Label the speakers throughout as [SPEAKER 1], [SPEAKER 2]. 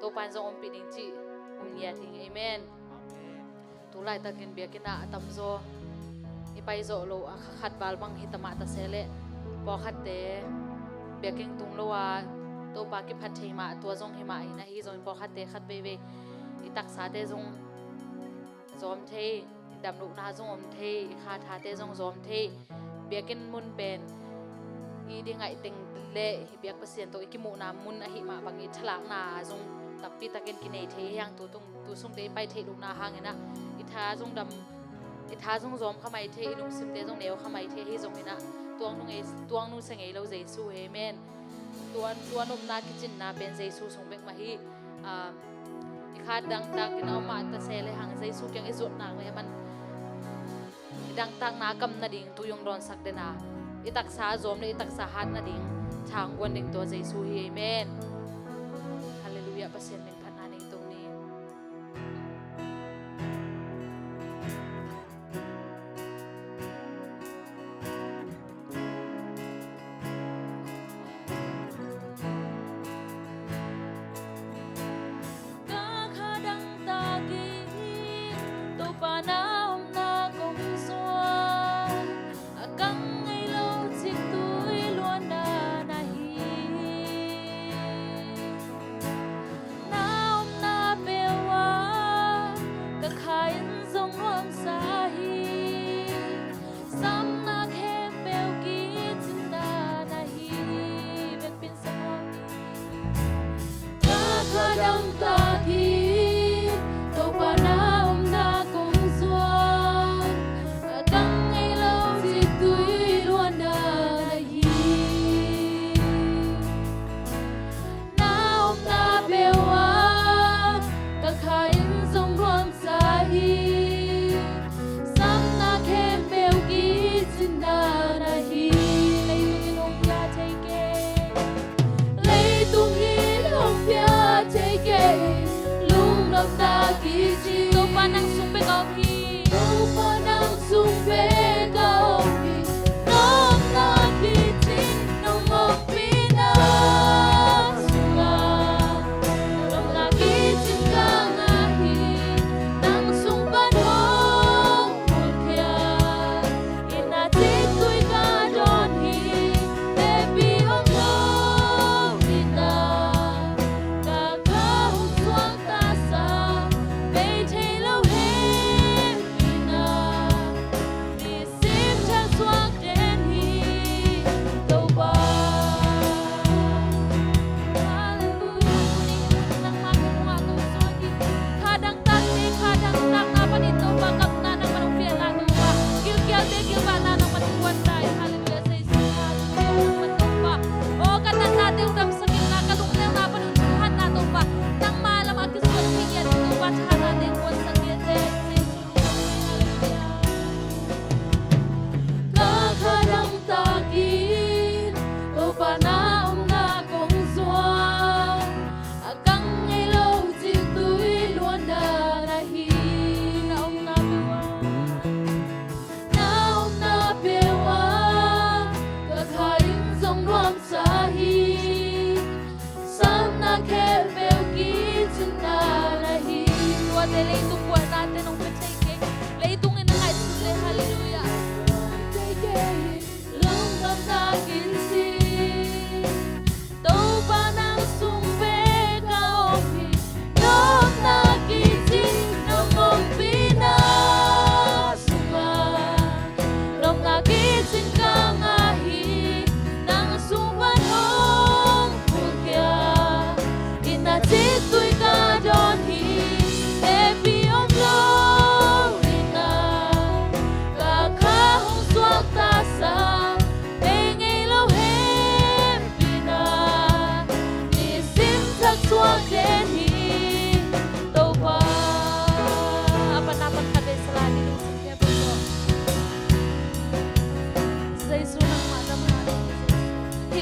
[SPEAKER 1] to pan zong om pining chi nia thing amen tu lai takin biakina atamzo ipai zo lo khat bal bang hitama ta sele po khat te biaking tung lowa to pa ki phat thei ma to zong hima ina hi zong po khat te khat be be itak sa te zong zom thei dam lu na zong om thei kha tha te zong zom thei biakin mun pen i ding ai ting le hi biak pasien to ikimu na mun a hi ma bang i thlak na zong tapi takin kinai thei yang tu tung tu sung te pai thei lu na hangena i tha zong dam i tha zong zom khamai thei lung sim te zong neu khamai thei hi zong ina tuang nu sengei lo jesu amen tuan op na kitchen na ben jesu sung bek ma hi i kha dang tak ina ma ta sele hang jesu kyang i zot nak le man dang tak na kam na ding tu yong ron sak de na itak sa zom le itak sa hat na ding thang wan ding to jesu hi amen hallelujah pasien men phan na ning tong ni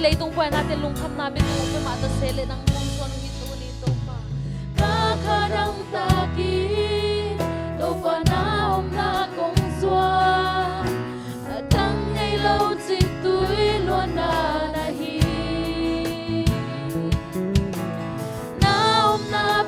[SPEAKER 1] leitung buwan natin lungkam namin kung pumata sele ng mundo ng hito nito pa. Kakadang takin, đâu pa naom na kong xóa. At ang ngày lâu dịch túi luôn na nahi. Naom na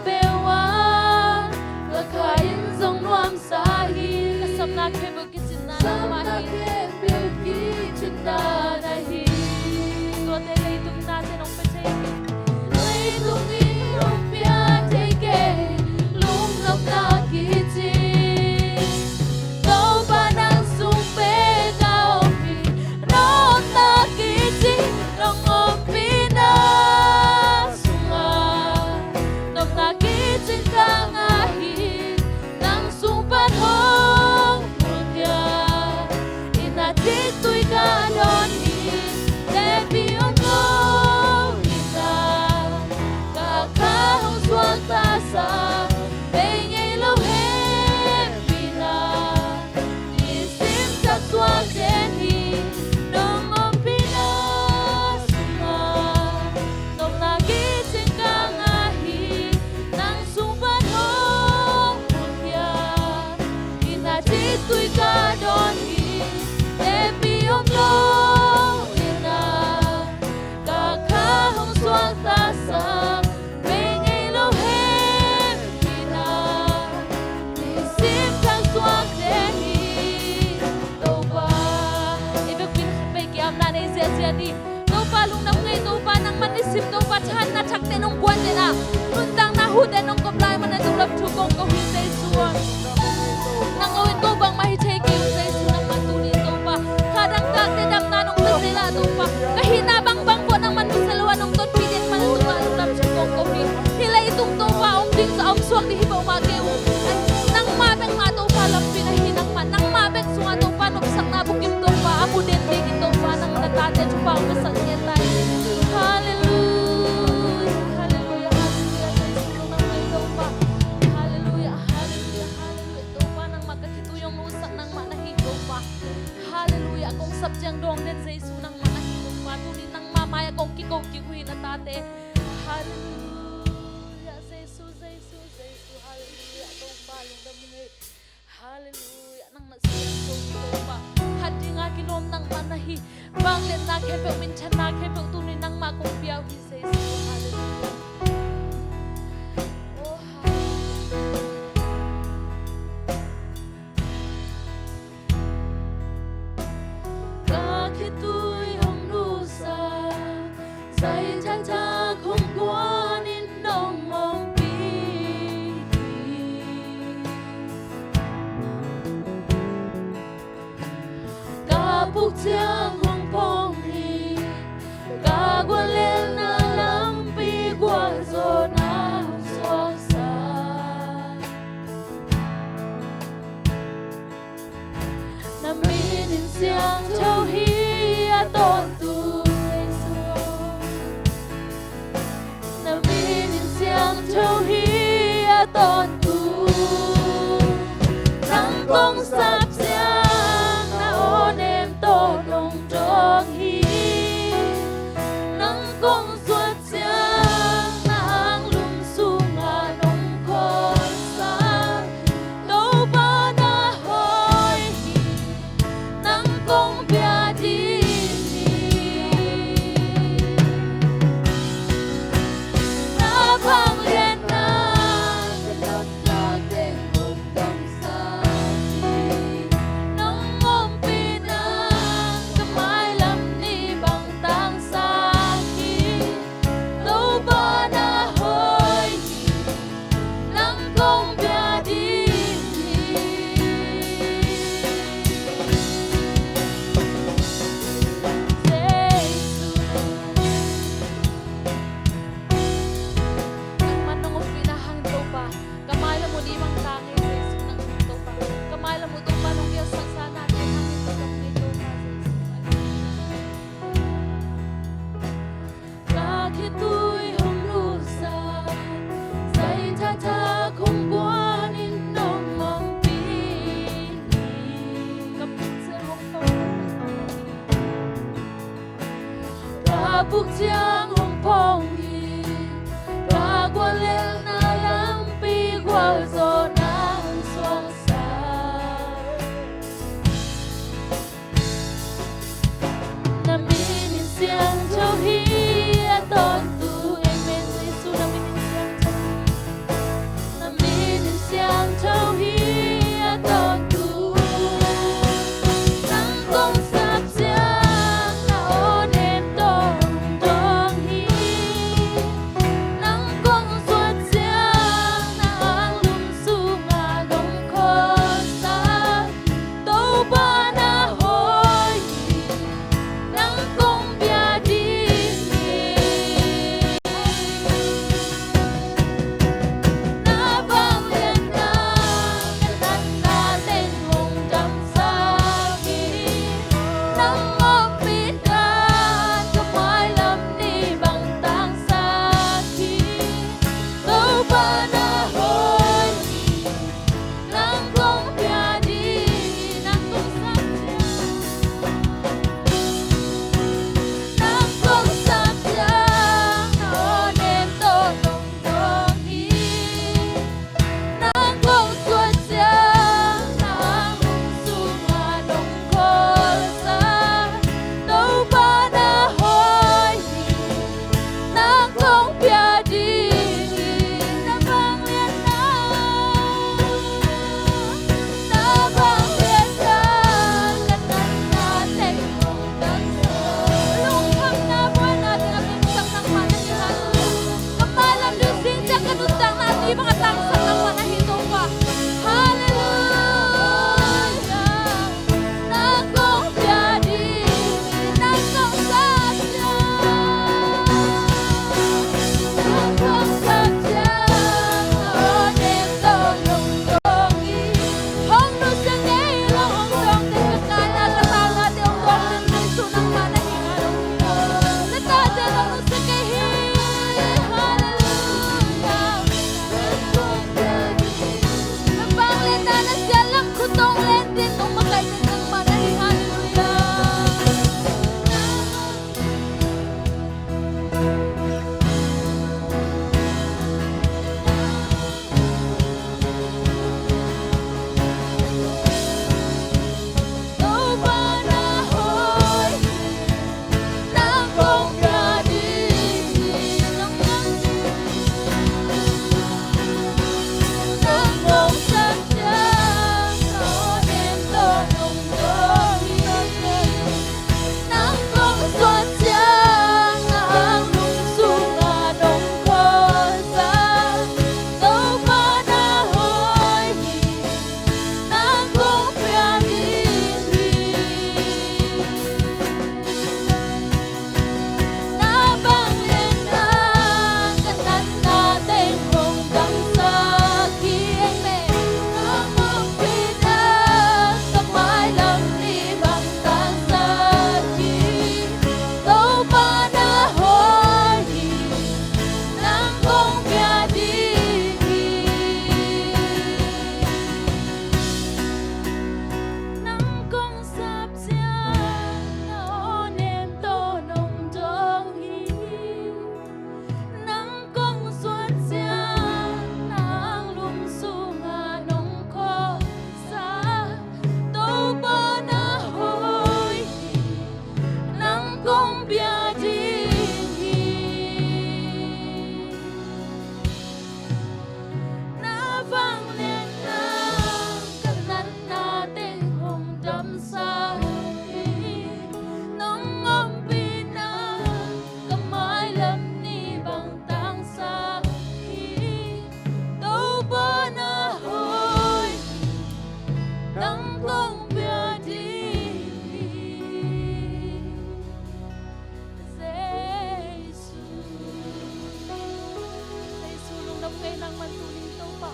[SPEAKER 1] kam ngay nang mantunin to pa.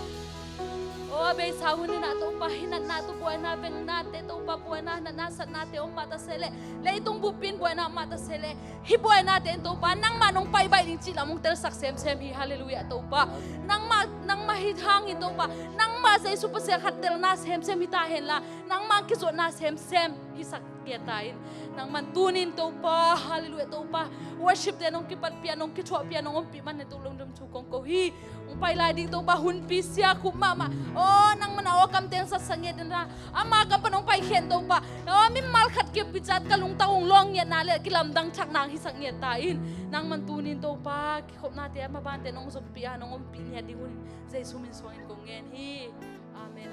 [SPEAKER 1] O abay sahun na to pa hinat na to buwan na beng nate to pa buwan na nasat nate o mata sele. La itong bupin buwan na mata sele. Hibuwan natin to pa nang manong paybay ning sila mong tersak sem hi hallelujah to pa. Nang mahithangin to pa nang masay supasel hatel na sem hitahin la nang makisot na sem hisak getain nang mantunin to pa hallelujah to pa worship din nung kipat pianong kichwa pianong umpi man natulong dum chukong ko hi umpay ladi to pa hunpi siya ku mama oh nang manawa kam ten sa sangye din na ama kam panong pay ken to pa oh mi malkhat ke pichat kalung taong long yan nale kilamdang chak nang hisak ngetain nang mantunin to pa kikop natin mabante nung sumpi anong umpi niya di hun zay sumin swangin ko ngen hi amen